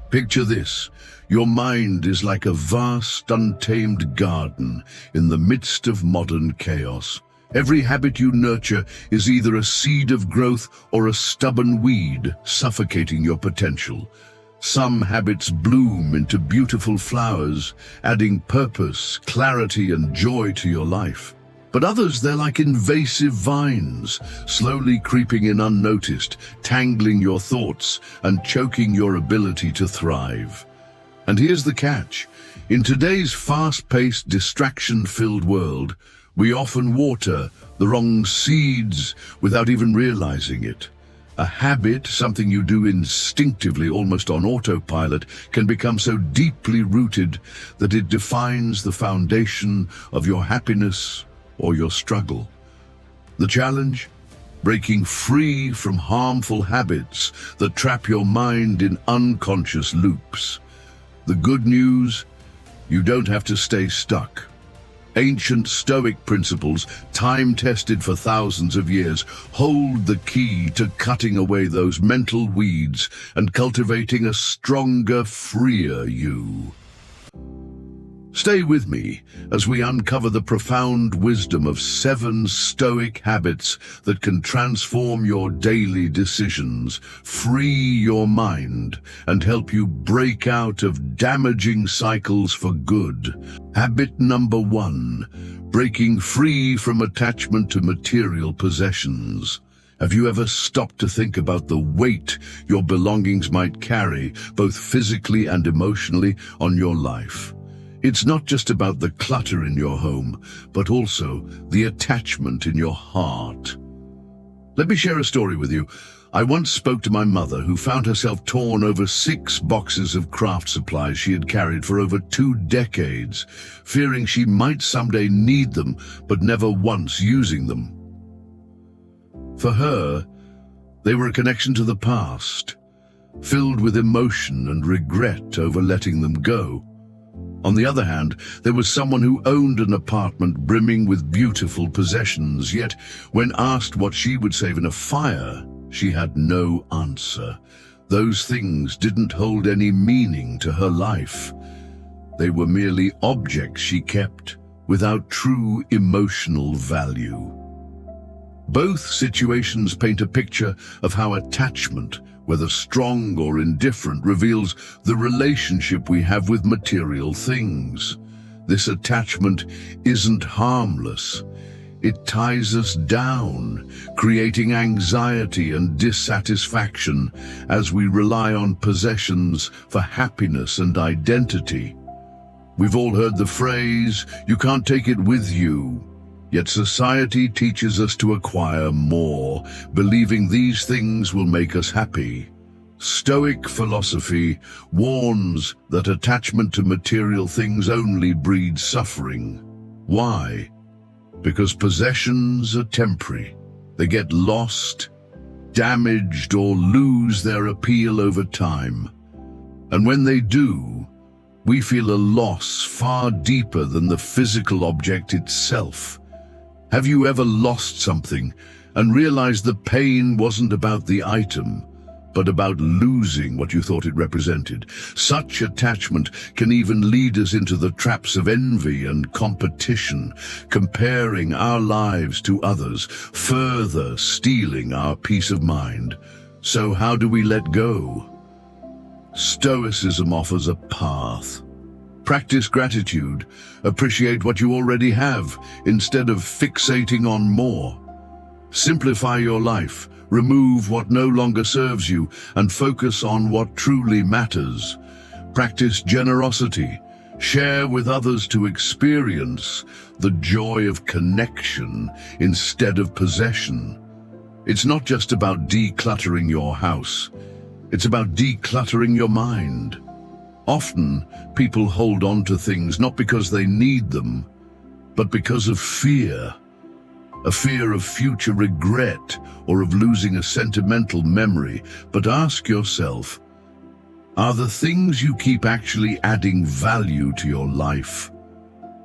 Picture this. Your mind is like a vast, untamed garden in the midst of modern chaos. Every habit you nurture is either a seed of growth or a stubborn weed suffocating your potential. Some habits bloom into beautiful flowers, adding purpose, clarity, and joy to your life. But others, they're like invasive vines, slowly creeping in unnoticed, tangling your thoughts and choking your ability to thrive. And here's the catch. In today's fast-paced, distraction-filled world, we often water the wrong seeds without even realizing it. A habit, something you do instinctively, almost on autopilot, can become so deeply rooted that it defines the foundation of your happiness or your struggle. The challenge? Breaking free from harmful habits that trap your mind in unconscious loops. The good news? You don't have to stay stuck. Ancient Stoic principles, time-tested for thousands of years, hold the key to cutting away those mental weeds and cultivating a stronger, freer you. Stay with me as we uncover the profound wisdom of 7 Stoic habits that can transform your daily decisions, free your mind, and help you break out of damaging cycles for good. Habit number 1, breaking free from attachment to material possessions. Have you ever stopped to think about the weight your belongings might carry, both physically and emotionally, on your life? It's not just about the clutter in your home, but also the attachment in your heart. Let me share a story with you. I once spoke to my mother, who found herself torn over 6 boxes of craft supplies she had carried for over 2 decades, fearing she might someday need them, but never once using them. For her, they were a connection to the past, filled with emotion and regret over letting them go. On the other hand, there was someone who owned an apartment brimming with beautiful possessions, yet when asked what she would save in a fire, she had no answer. Those things didn't hold any meaning to her life. They were merely objects she kept without true emotional value. Both situations paint a picture of how attachment, whether strong or indifferent, reveals the relationship we have with material things. This attachment isn't harmless. It ties us down, creating anxiety and dissatisfaction as we rely on possessions for happiness and identity. We've all heard the phrase, "You can't take it with you." Yet society teaches us to acquire more, believing these things will make us happy. Stoic philosophy warns that attachment to material things only breeds suffering. Why? Because possessions are temporary. They get lost, damaged, or lose their appeal over time. And when they do, we feel a loss far deeper than the physical object itself. Have you ever lost something and realized the pain wasn't about the item, but about losing what you thought it represented? Such attachment can even lead us into the traps of envy and competition, comparing our lives to others, further stealing our peace of mind. So how do we let go? Stoicism offers a path. Practice gratitude. Appreciate what you already have instead of fixating on more. Simplify your life. Remove what no longer serves you and focus on what truly matters. Practice generosity. Share with others to experience the joy of connection instead of possession. It's not just about decluttering your house. It's about decluttering your mind. Often, people hold on to things not because they need them, but because of fear. A fear of future regret or of losing a sentimental memory. But ask yourself, are the things you keep actually adding value to your life?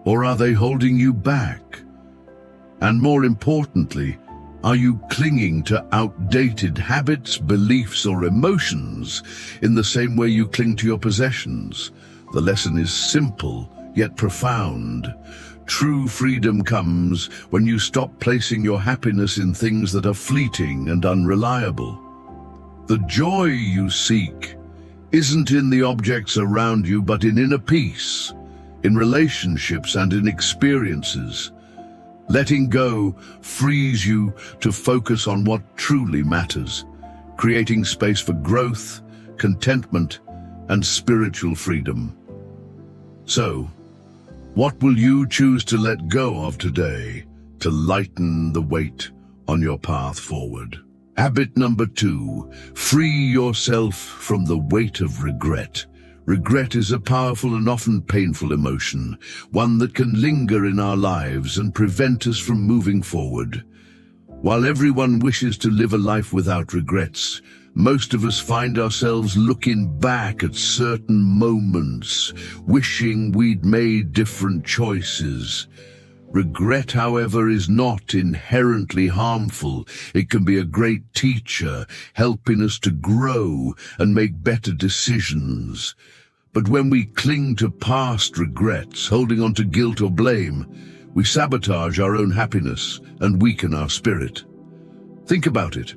Or are they holding you back? And more importantly, Are you clinging to outdated habits, beliefs, or emotions in the same way you cling to your possessions? The lesson is simple, yet profound. True freedom comes when you stop placing your happiness in things that are fleeting and unreliable. The joy you seek isn't in the objects around you, but in inner peace, in relationships and in experiences. Letting go frees you to focus on what truly matters, creating space for growth, contentment, and spiritual freedom. So, what will you choose to let go of today to lighten the weight on your path forward? Habit number 2, free yourself from the weight of regret. Regret is a powerful and often painful emotion, one that can linger in our lives and prevent us from moving forward. While everyone wishes to live a life without regrets, most of us find ourselves looking back at certain moments, wishing we'd made different choices. Regret, however, is not inherently harmful. It can be a great teacher, helping us to grow and make better decisions. But when we cling to past regrets, holding on to guilt or blame, we sabotage our own happiness and weaken our spirit. Think about it.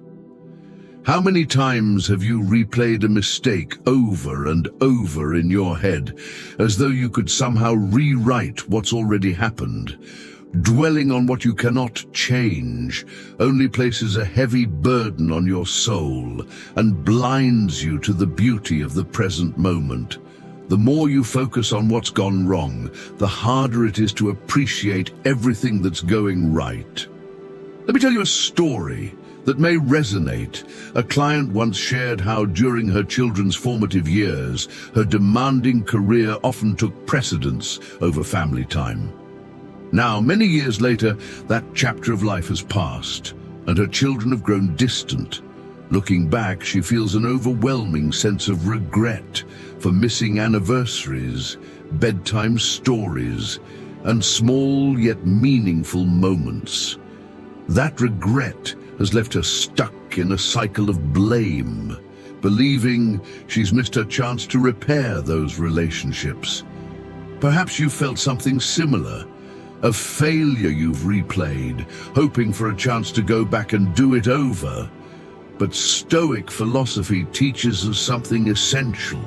How many times have you replayed a mistake over and over in your head, as though you could somehow rewrite what's already happened? Dwelling on what you cannot change only places a heavy burden on your soul and blinds you to the beauty of the present moment. The more you focus on what's gone wrong, the harder it is to appreciate everything that's going right. Let me tell you a story that may resonate. A client once shared how during her children's formative years, her demanding career often took precedence over family time. Now, many years later, that chapter of life has passed, and her children have grown distant. Looking back, she feels an overwhelming sense of regret for missing anniversaries, bedtime stories, and small yet meaningful moments. That regret has left her stuck in a cycle of blame, believing she's missed her chance to repair those relationships. Perhaps you felt something similar, a failure you've replayed, hoping for a chance to go back and do it over. But Stoic philosophy teaches us something essential.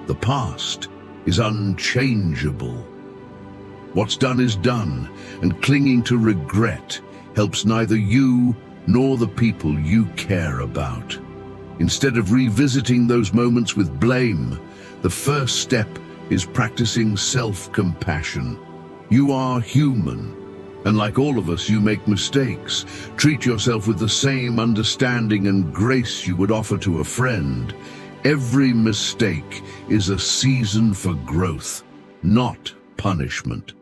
The past is unchangeable. What's done is done, and clinging to regret helps neither you nor the people you care about. Instead of revisiting those moments with blame, the first step is practicing self-compassion. You are human, and like all of us, you make mistakes. Treat yourself with the same understanding and grace you would offer to a friend. Every mistake is a season for growth, not punishment.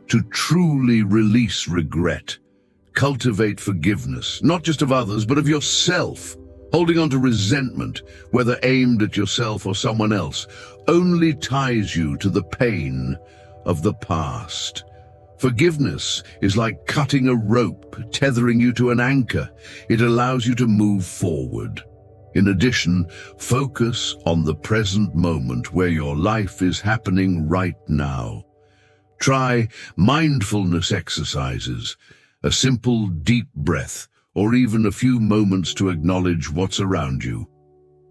To truly release regret, cultivate forgiveness, not just of others, but of yourself. Holding on to resentment, whether aimed at yourself or someone else, only ties you to the pain of the past. Forgiveness is like cutting a rope, tethering you to an anchor. It allows you to move forward. In addition, focus on the present moment where your life is happening right now. Try mindfulness exercises, a simple deep breath, or even a few moments to acknowledge what's around you.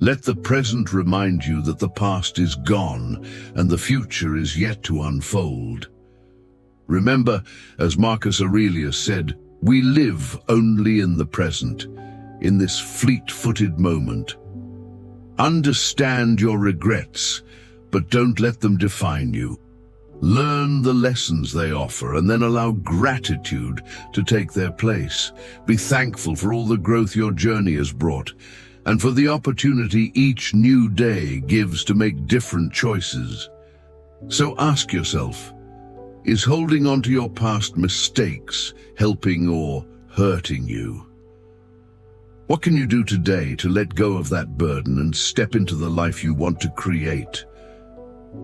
Let the present remind you that the past is gone and the future is yet to unfold. Remember, as Marcus Aurelius said, we live only in the present, in this fleet-footed moment. Understand your regrets, but don't let them define you. Learn the lessons they offer and then allow gratitude to take their place. Be thankful for all the growth your journey has brought and for the opportunity each new day gives to make different choices. So ask yourself, is holding on to your past mistakes helping or hurting you? What can you do today to let go of that burden and step into the life you want to create?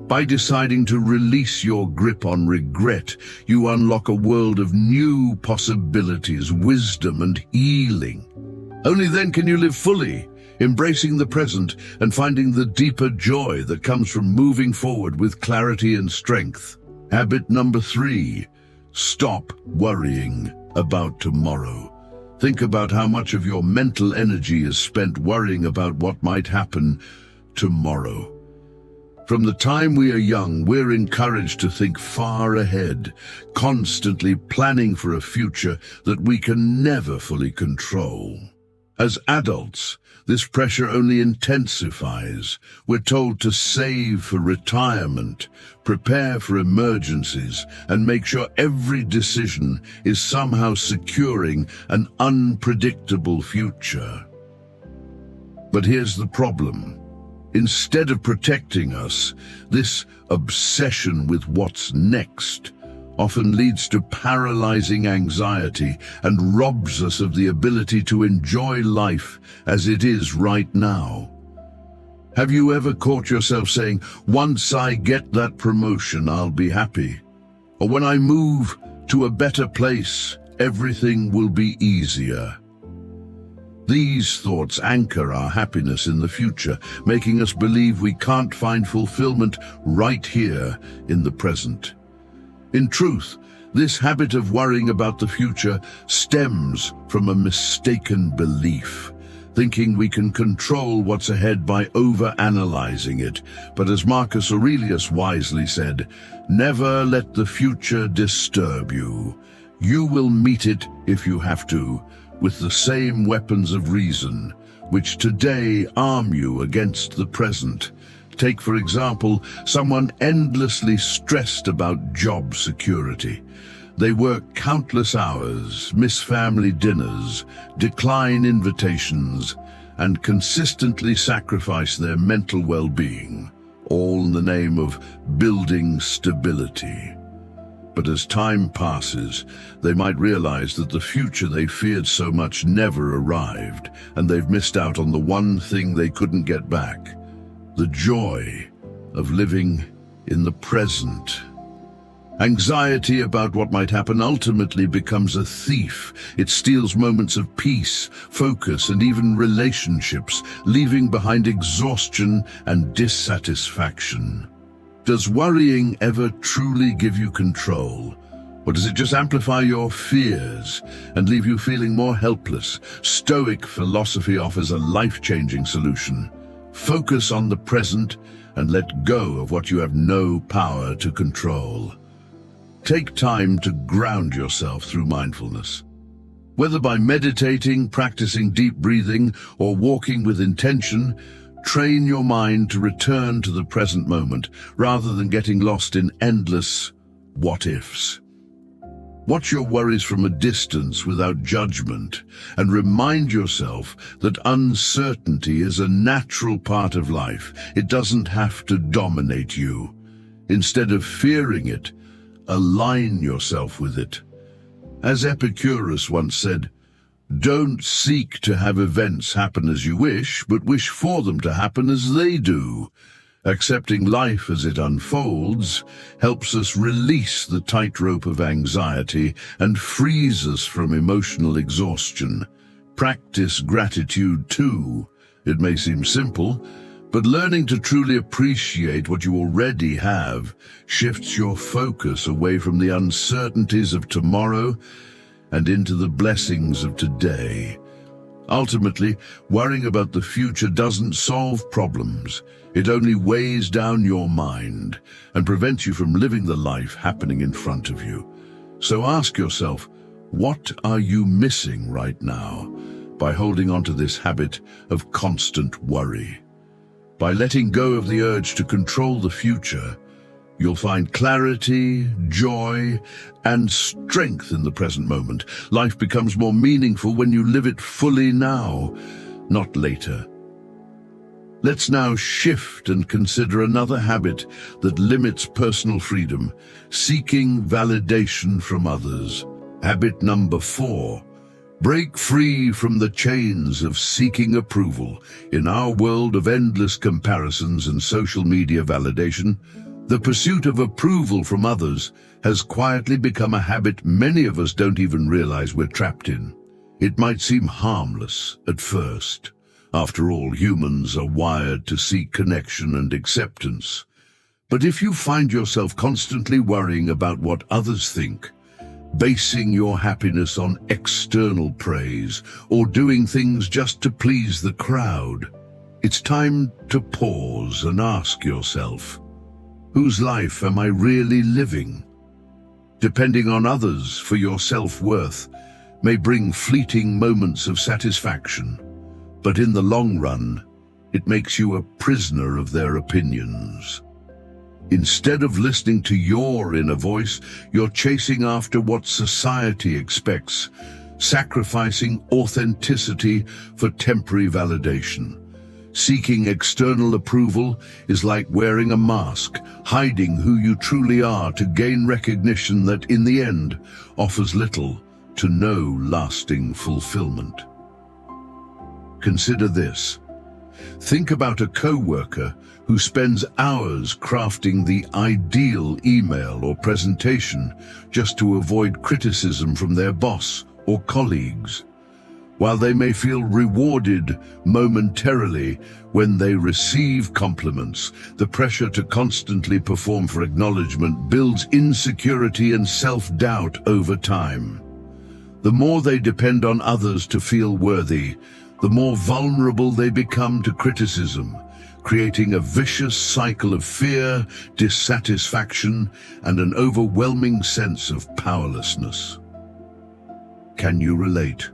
By deciding to release your grip on regret, you unlock a world of new possibilities, wisdom, and healing. Only then can you live fully, embracing the present and finding the deeper joy that comes from moving forward with clarity and strength. Habit number 3, stop worrying about tomorrow. Think about how much of your mental energy is spent worrying about what might happen tomorrow. From the time we are young, we're encouraged to think far ahead, constantly planning for a future that we can never fully control. As adults, this pressure only intensifies. We're told to save for retirement, prepare for emergencies, and make sure every decision is somehow securing an unpredictable future. But here's the problem. Instead of protecting us, this obsession with what's next often leads to paralyzing anxiety and robs us of the ability to enjoy life as it is right now. Have you ever caught yourself saying, "Once I get that promotion, I'll be happy," or "When I move to a better place, everything will be easier"? These thoughts anchor our happiness in the future, making us believe we can't find fulfillment right here in the present. In truth, this habit of worrying about the future stems from a mistaken belief, thinking we can control what's ahead by over-analyzing it. But as Marcus Aurelius wisely said, never let the future disturb you. You will meet it, if you have to, with the same weapons of reason, which today arm you against the present. Take, for example, someone endlessly stressed about job security. They work countless hours, miss family dinners, decline invitations, and consistently sacrifice their mental well-being, all in the name of building stability. But as time passes, they might realize that the future they feared so much never arrived, and they've missed out on the one thing they couldn't get back: the joy of living in the present. Anxiety about what might happen ultimately becomes a thief. It steals moments of peace, focus, and even relationships, leaving behind exhaustion and dissatisfaction. Does worrying ever truly give you control? Or does it just amplify your fears and leave you feeling more helpless? Stoic philosophy offers a life-changing solution. Focus on the present and let go of what you have no power to control. Take time to ground yourself through mindfulness. Whether by meditating, practicing deep breathing, or walking with intention, train your mind to return to the present moment rather than getting lost in endless what-ifs. Watch your worries from a distance without judgment, and remind yourself that uncertainty is a natural part of life. It doesn't have to dominate you. Instead of fearing it, align yourself with it. As Epicurus once said, "Don't seek to have events happen as you wish, but wish for them to happen as they do." Accepting life as it unfolds helps us release the tightrope of anxiety and frees us from emotional exhaustion. Practice gratitude too. It may seem simple, but learning to truly appreciate what you already have shifts your focus away from the uncertainties of tomorrow and into the blessings of today. Ultimately, worrying about the future doesn't solve problems. It only weighs down your mind and prevents you from living the life happening in front of you. So ask yourself, what are you missing right now by holding on to this habit of constant worry? By letting go of the urge to control the future, you'll find clarity, joy, and strength in the present moment. Life becomes more meaningful when you live it fully now, not later. Let's now shift and consider another habit that limits personal freedom: seeking validation from others. Habit number 4, Break free from the chains of seeking approval. In our world of endless comparisons and social media validation, the pursuit of approval from others has quietly become a habit many of us don't even realize we're trapped in. It might seem harmless at first. After all, humans are wired to seek connection and acceptance. But if you find yourself constantly worrying about what others think, basing your happiness on external praise, or doing things just to please the crowd, it's time to pause and ask yourself, whose life am I really living? Depending on others for your self-worth may bring fleeting moments of satisfaction, but in the long run, it makes you a prisoner of their opinions. Instead of listening to your inner voice, you're chasing after what society expects, sacrificing authenticity for temporary validation. Seeking external approval is like wearing a mask, hiding who you truly are to gain recognition that, in the end, offers little to no lasting fulfillment. Consider this. Think about a co-worker who spends hours crafting the ideal email or presentation just to avoid criticism from their boss or colleagues. While they may feel rewarded momentarily when they receive compliments, the pressure to constantly perform for acknowledgement builds insecurity and self-doubt over time. The more they depend on others to feel worthy, the more vulnerable they become to criticism, creating a vicious cycle of fear, dissatisfaction, and an overwhelming sense of powerlessness. Can you relate?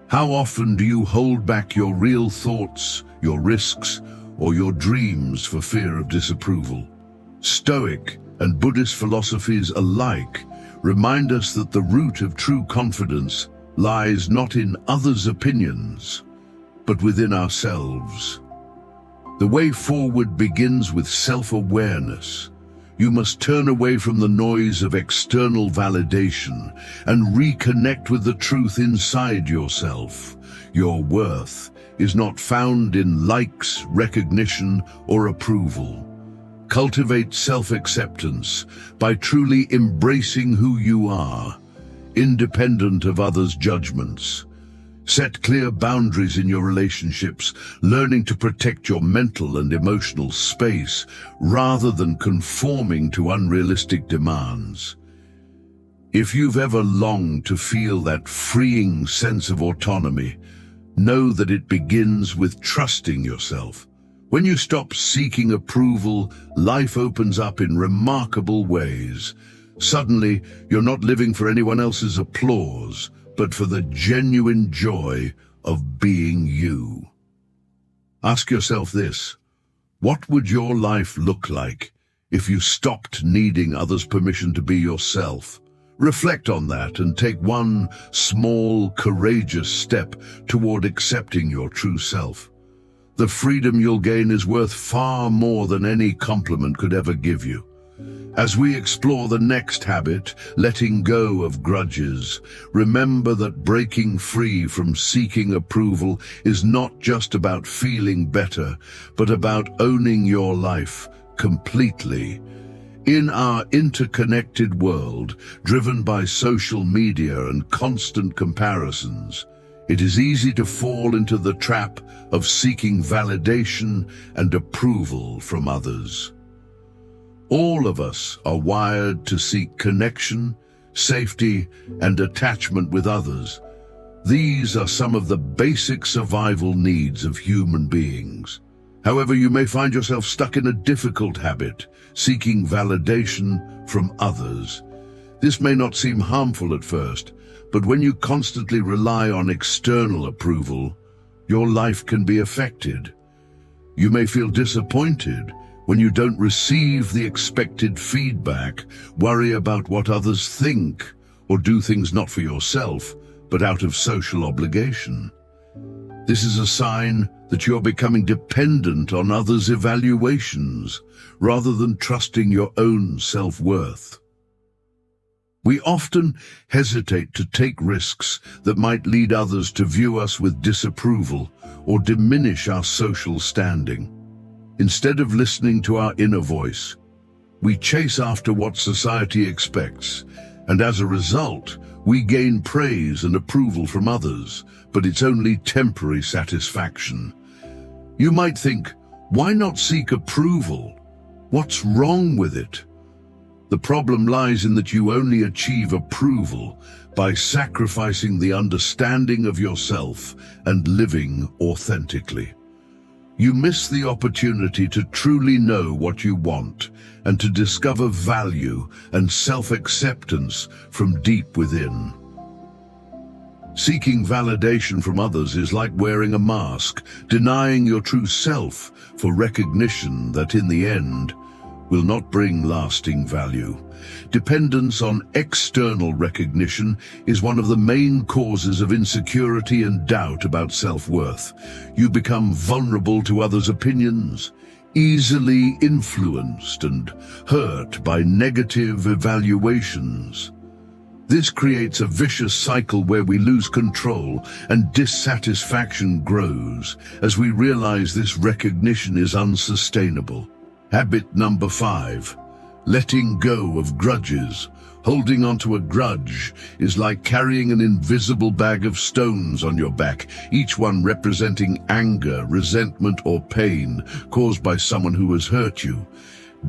How often do you hold back your real thoughts, your risks, or your dreams for fear of disapproval? Stoic and Buddhist philosophies alike remind us that the root of true confidence lies not in others' opinions, but within ourselves. The way forward begins with self-awareness. You must turn away from the noise of external validation and reconnect with the truth inside yourself. Your worth is not found in likes, recognition, or approval. Cultivate self-acceptance by truly embracing who you are, independent of others' judgments. Set clear boundaries in your relationships, learning to protect your mental and emotional space rather than conforming to unrealistic demands. If you've ever longed to feel that freeing sense of autonomy, know that it begins with trusting yourself. When you stop seeking approval, life opens up in remarkable ways. Suddenly, you're not living for anyone else's applause, but for the genuine joy of being you. Ask yourself this: what would your life look like if you stopped needing others' permission to be yourself? Reflect on that and take one small, courageous step toward accepting your true self. The freedom you'll gain is worth far more than any compliment could ever give you. As we explore the next habit, letting go of grudges, remember that breaking free from seeking approval is not just about feeling better, but about owning your life completely. In our interconnected world, driven by social media and constant comparisons, it is easy to fall into the trap of seeking validation and approval from others. All of us are wired to seek connection, safety, and attachment with others. These are some of the basic survival needs of human beings. However, you may find yourself stuck in a difficult habit, seeking validation from others. This may not seem harmful at first, but when you constantly rely on external approval, your life can be affected. You may feel disappointed when you don't receive the expected feedback, worry about what others think, or do things not for yourself, but out of social obligation. This is a sign that you're becoming dependent on others' evaluations, rather than trusting your own self-worth. We often hesitate to take risks that might lead others to view us with disapproval or diminish our social standing. Instead of listening to our inner voice, we chase after what society expects, and as a result, we gain praise and approval from others, but it's only temporary satisfaction. You might think, why not seek approval? What's wrong with it? The problem lies in that you only achieve approval by sacrificing the understanding of yourself and living authentically. You miss the opportunity to truly know what you want and to discover value and self-acceptance from deep within. Seeking validation from others is like wearing a mask, denying your true self for recognition that in the end will not bring lasting value. Dependence on external recognition is one of the main causes of insecurity and doubt about self-worth. You become vulnerable to others' opinions, easily influenced and hurt by negative evaluations. This creates a vicious cycle where we lose control and dissatisfaction grows as we realize this recognition is unsustainable. Habit number 5, letting go of grudges. Holding onto a grudge is like carrying an invisible bag of stones on your back, each one representing anger, resentment, or pain caused by someone who has hurt you.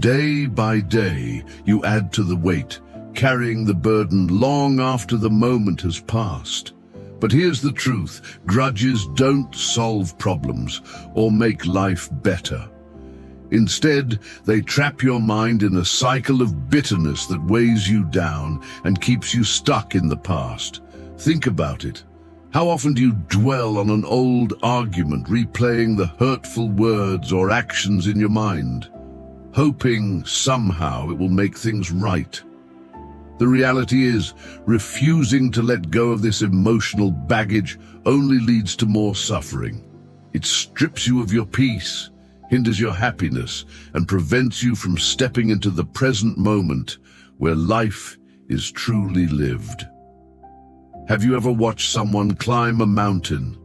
Day by day, you add to the weight, carrying the burden long after the moment has passed. But here's the truth: grudges don't solve problems or make life better. Instead, they trap your mind in a cycle of bitterness that weighs you down and keeps you stuck in the past. Think about it. How often do you dwell on an old argument, replaying the hurtful words or actions in your mind, hoping somehow it will make things right? The reality is, refusing to let go of this emotional baggage only leads to more suffering. It strips you of your peace, hinders your happiness, and prevents you from stepping into the present moment where life is truly lived. Have you ever watched someone climb a mountain?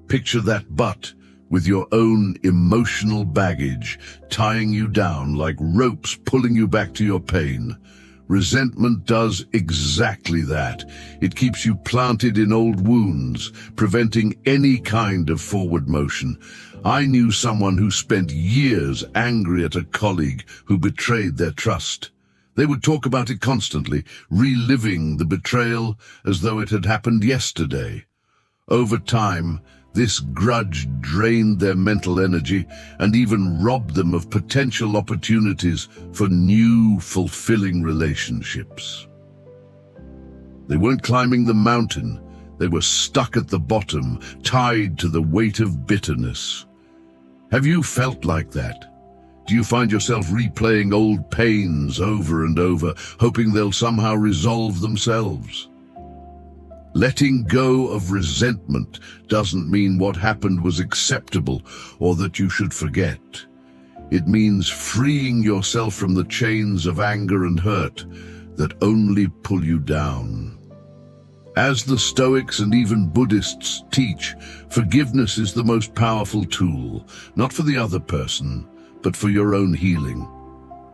Picture that butt with your own emotional baggage tying you down like ropes pulling you back to your pain. Resentment does exactly that. It keeps you planted in old wounds, preventing any kind of forward motion. I knew someone who spent years angry at a colleague who betrayed their trust. They would talk about it constantly, reliving the betrayal as though it had happened yesterday. Over time, this grudge drained their mental energy and even robbed them of potential opportunities for new, fulfilling relationships. They weren't climbing the mountain. They were stuck at the bottom, tied to the weight of bitterness. Have you felt like that? Do you find yourself replaying old pains over and over, hoping they'll somehow resolve themselves? Letting go of resentment doesn't mean what happened was acceptable or that you should forget. It means freeing yourself from the chains of anger and hurt that only pull you down. As the Stoics and even Buddhists teach, forgiveness is the most powerful tool, not for the other person, but for your own healing.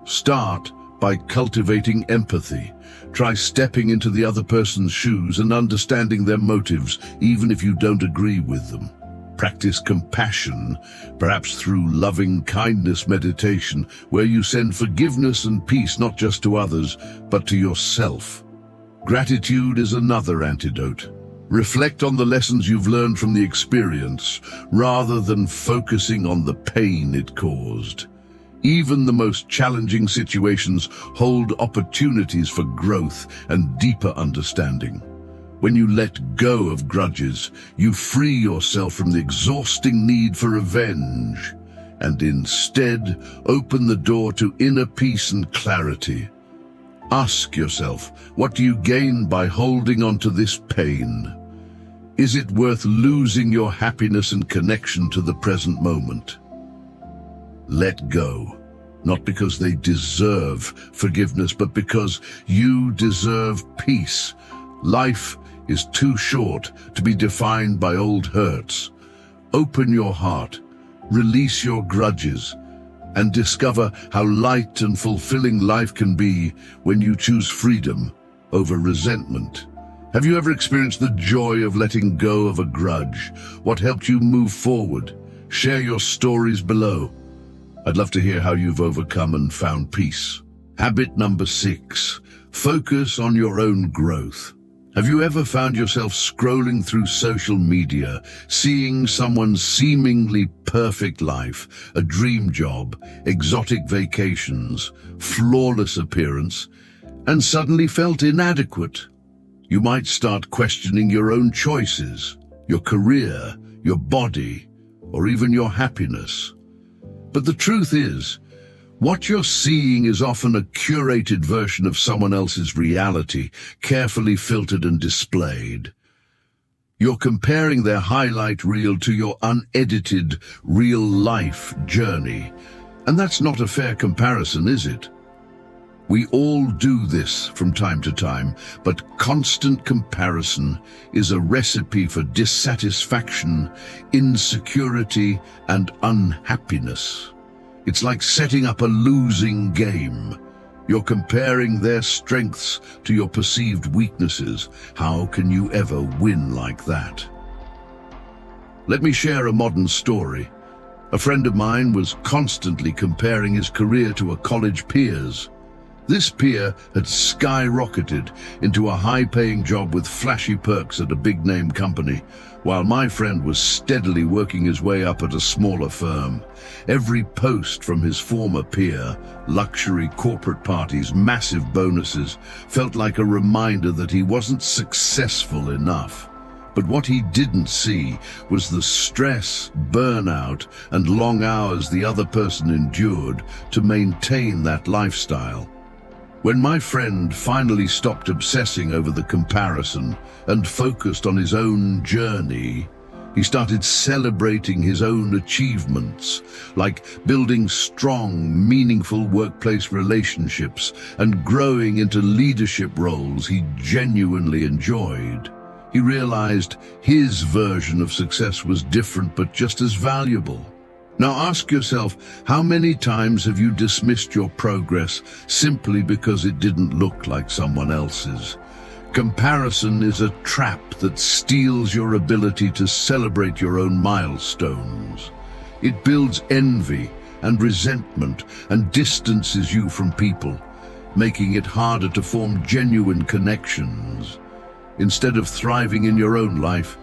Start by cultivating empathy. Try stepping into the other person's shoes and understanding their motives, even if you don't agree with them. Practice compassion, perhaps through loving kindness meditation, where you send forgiveness and peace not just to others, but to yourself. Gratitude is another antidote. Reflect on the lessons you've learned from the experience, rather than focusing on the pain it caused. Even the most challenging situations hold opportunities for growth and deeper understanding. When you let go of grudges, you free yourself from the exhausting need for revenge, and instead open the door to inner peace and clarity. Ask yourself, what do you gain by holding on to this pain? Is it worth losing your happiness and connection to the present moment? Let go. not because they deserve forgiveness, but because you deserve peace. Life is too short to be defined by old hurts. Open your heart, release your grudges, and discover how light and fulfilling life can be when you choose freedom over resentment. Have you ever experienced the joy of letting go of a grudge? What helped you move forward? Share your stories below. I'd love to hear how you've overcome and found peace. Habit number 6, focus on your own growth. Have you ever found yourself scrolling through social media, seeing someone's seemingly perfect life, a dream job, exotic vacations, flawless appearance, and suddenly felt inadequate? You might start questioning your own choices, your career, your body, or even your happiness. But the truth is, what you're seeing is often a curated version of someone else's reality, carefully filtered and displayed. You're comparing their highlight reel to your unedited, real-life journey. And that's not a fair comparison, is it? We all do this from time to time, but constant comparison is a recipe for dissatisfaction, insecurity, and unhappiness. It's like setting up a losing game. You're comparing their strengths to your perceived weaknesses. How can you ever win like that? Let me share a modern story. A friend of mine was constantly comparing his career to a college peer's. This peer had skyrocketed into a high-paying job with flashy perks at a big-name company, while my friend was steadily working his way up at a smaller firm. Every post from his former peer, luxury corporate parties, massive bonuses, felt like a reminder that he wasn't successful enough. But what he didn't see was the stress, burnout, and long hours the other person endured to maintain that lifestyle. When my friend finally stopped obsessing over the comparison and focused on his own journey, he started celebrating his own achievements, like building strong, meaningful workplace relationships and growing into leadership roles he genuinely enjoyed. He realized his version of success was different but just as valuable. Now ask yourself, how many times have you dismissed your progress simply because it didn't look like someone else's? Comparison is a trap that steals your ability to celebrate your own milestones. It builds envy and resentment and distances you from people, making it harder to form genuine connections. Instead of thriving in your own life,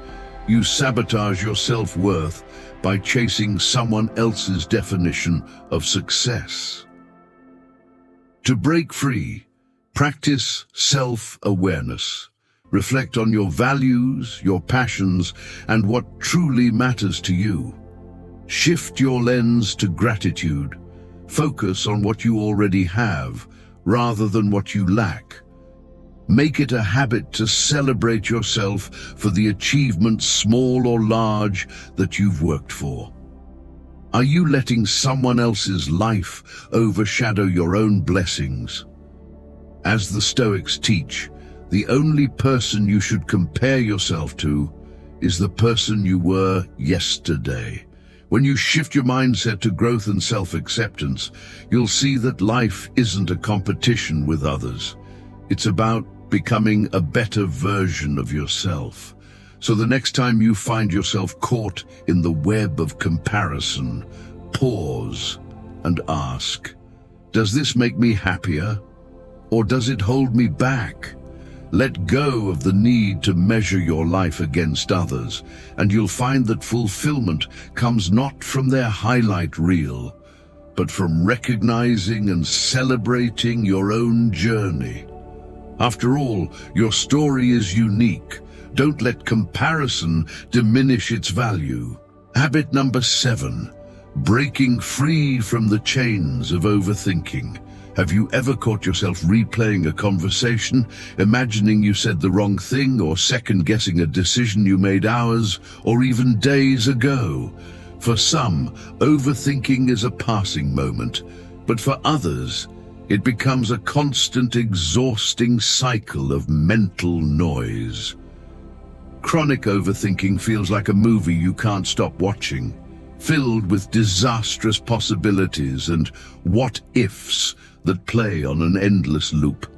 you sabotage your self-worth by chasing someone else's definition of success. To break free, practice self-awareness. Reflect on your values, your passions, and what truly matters to you. Shift your lens to gratitude. Focus on what you already have, rather than what you lack. Make it a habit to celebrate yourself for the achievements, small or large, that you've worked for. Are you letting someone else's life overshadow your own blessings? As the Stoics teach, the only person you should compare yourself to is the person you were yesterday. When you shift your mindset to growth and self-acceptance, you'll see that life isn't a competition with others. It's about becoming a better version of yourself. So the next time you find yourself caught in the web of comparison, pause and ask, does this make me happier, or does it hold me back? Let go of the need to measure your life against others, and you'll find that fulfillment comes not from their highlight reel, but from recognizing and celebrating your own journey. After all, your story is unique. Don't let comparison diminish its value. Habit number 7, breaking free from the chains of overthinking. Have you ever caught yourself replaying a conversation, imagining you said the wrong thing, or second-guessing a decision you made hours or even days ago? For some, overthinking is a passing moment, But for others, it becomes a constant, exhausting cycle of mental noise. Chronic overthinking feels like a movie you can't stop watching, filled with disastrous possibilities and what-ifs that play on an endless loop.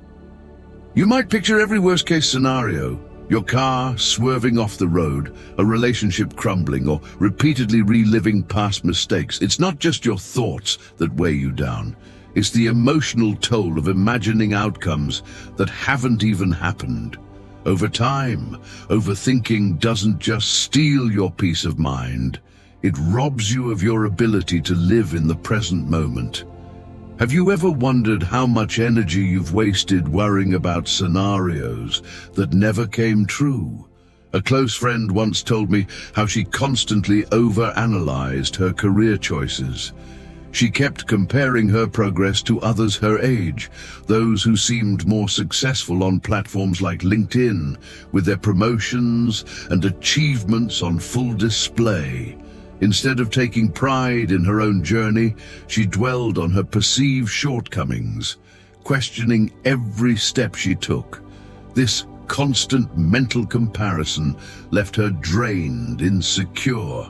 You might picture every worst-case scenario: your car swerving off the road, a relationship crumbling, or repeatedly reliving past mistakes. It's not just your thoughts that weigh you down. It's the emotional toll of imagining outcomes that haven't even happened. Over time, overthinking doesn't just steal your peace of mind, it robs you of your ability to live in the present moment. Have you ever wondered how much energy you've wasted worrying about scenarios that never came true? A close friend once told me how she constantly overanalyzed her career choices. She kept comparing her progress to others her age, those who seemed more successful on platforms like LinkedIn, with their promotions and achievements on full display. Instead of taking pride in her own journey, she dwelled on her perceived shortcomings, questioning every step she took. This constant mental comparison left her drained, insecure,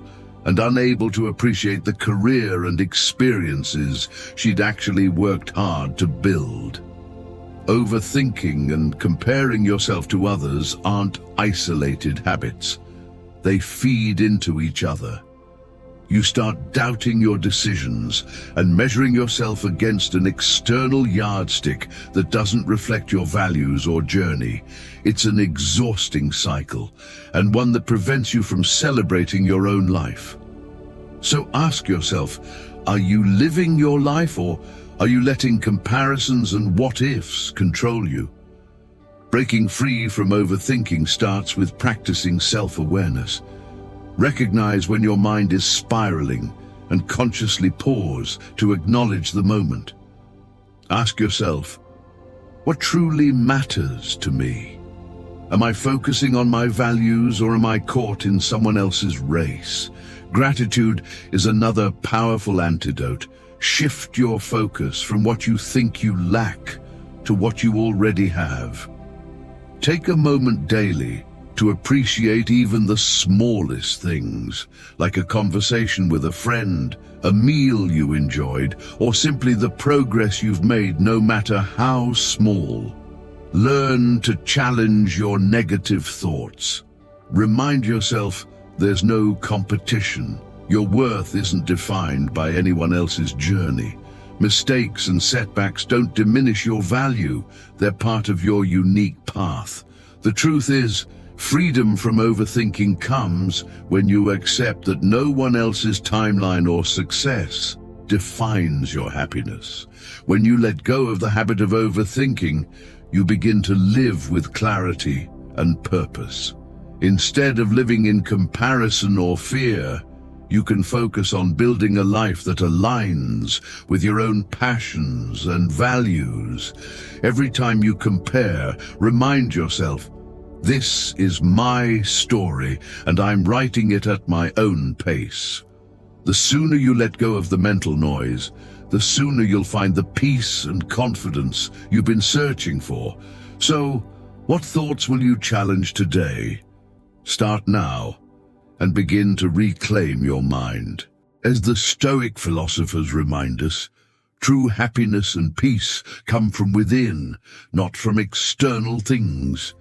and unable to appreciate the career and experiences she'd actually worked hard to build. Overthinking and comparing yourself to others aren't isolated habits. They feed into each other. You start doubting your decisions and measuring yourself against an external yardstick that doesn't reflect your values or journey. It's an exhausting cycle, and one that prevents you from celebrating your own life. So ask yourself, are you living your life, or are you letting comparisons and what-ifs control you? Breaking free from overthinking starts with practicing self-awareness. Recognize when your mind is spiraling and consciously pause to acknowledge the moment. Ask yourself, what truly matters to me? Am I focusing on my values, or am I caught in someone else's race? Gratitude is another powerful antidote. Shift your focus from what you think you lack to what you already have. Take a moment daily to appreciate even the smallest things, like a conversation with a friend, a meal you enjoyed, or simply the progress you've made, no matter how small. Learn to challenge your negative thoughts. Remind yourself there's no competition. Your worth isn't defined by anyone else's journey. Mistakes and setbacks don't diminish your value. They're part of your unique path. The truth is, freedom from overthinking comes when you accept that no one else's timeline or success defines your happiness. When you let go of the habit of overthinking, you begin to live with clarity and purpose. Instead of living in comparison or fear, you can focus on building a life that aligns with your own passions and values. Every time you compare, remind yourself, this is my story, and I'm writing it at my own pace. The sooner you let go of the mental noise, the sooner you'll find the peace and confidence you've been searching for. So, what thoughts will you challenge today? Start now and begin to reclaim your mind. As the Stoic philosophers remind us, true happiness and peace come from within, not from external things.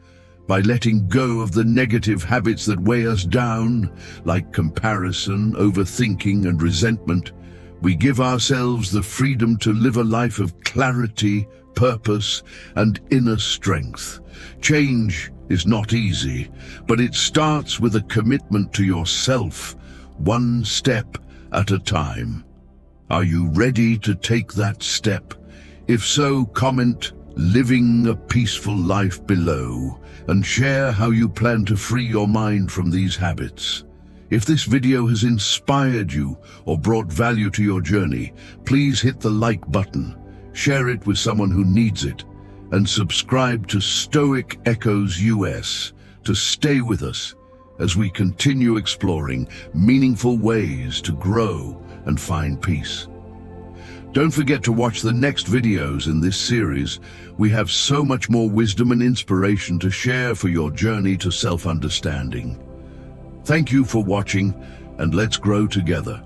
By letting go of the negative habits that weigh us down, like comparison, overthinking, and resentment, we give ourselves the freedom to live a life of clarity, purpose, and inner strength. Change is not easy, but it starts with a commitment to yourself, one step at a time. Are you ready to take that step? If so, comment "Living a Peaceful Life" below and share how you plan to free your mind from these habits. If this video has inspired you or brought value to your journey, please hit the like button, share it with someone who needs it, and subscribe to Stoic Echoes US to stay with us as we continue exploring meaningful ways to grow and find peace. Don't forget to watch the next videos in this series. We have so much more wisdom and inspiration to share for your journey to self-understanding. Thank you for watching, and let's grow together.